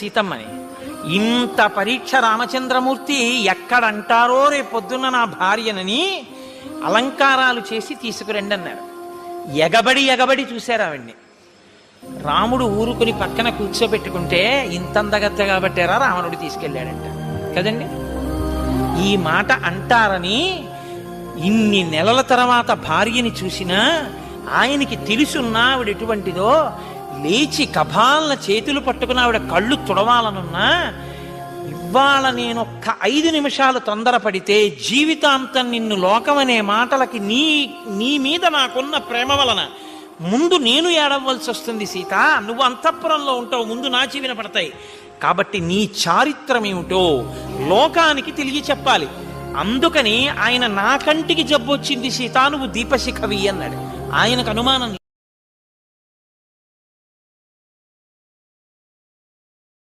సీతమ్మని. ఇంత పరీక్ష రామచంద్రమూర్తి ఎక్కడంటారో రేపొద్దున్న నా భార్యనని అలంకారాలు చేసి తీసుకురండి అన్నారు. ఎగబడి చూశారు ఆవిడ్ని. రాముడు ఊరుకుని పక్కన కూర్చోబెట్టుకుంటే ఇంత అందగత్తగా పట్టారా రావణుడు తీసుకెళ్ళాడంట కదండి. ఈ మాట అంటారని ఇన్ని నెలల తర్వాత భార్యని చూసినా ఆయనకి తెలుసున్నా ఆవిడ ఎటువంటిదో, లేచి కభాలన చేతులు పట్టుకుని ఆవిడ కళ్ళు తుడవాలనున్నా, ఇవాళ నేనొక్క 5 నిమిషాలు తొందరపడితే జీవితాంతం నిన్ను లోకమనే మాటలకి నీ మీద నాకున్న ప్రేమ వలన ముందు నేను ఏడవలసి వస్తుంది సీత. నువ్వు అంతఃపురంలో ఉంటావు, ముందు నా చెవిన పడతాయి. కాబట్టి నీ చారిత్రం ఏమిటో లోకానికి తెలియ చెప్పాలి. అందుకని ఆయన నా కంటికి జబ్బు వచ్చింది సీత, నువ్వు దీపశిఖవి అన్నాడు. ఆయనకు అనుమానం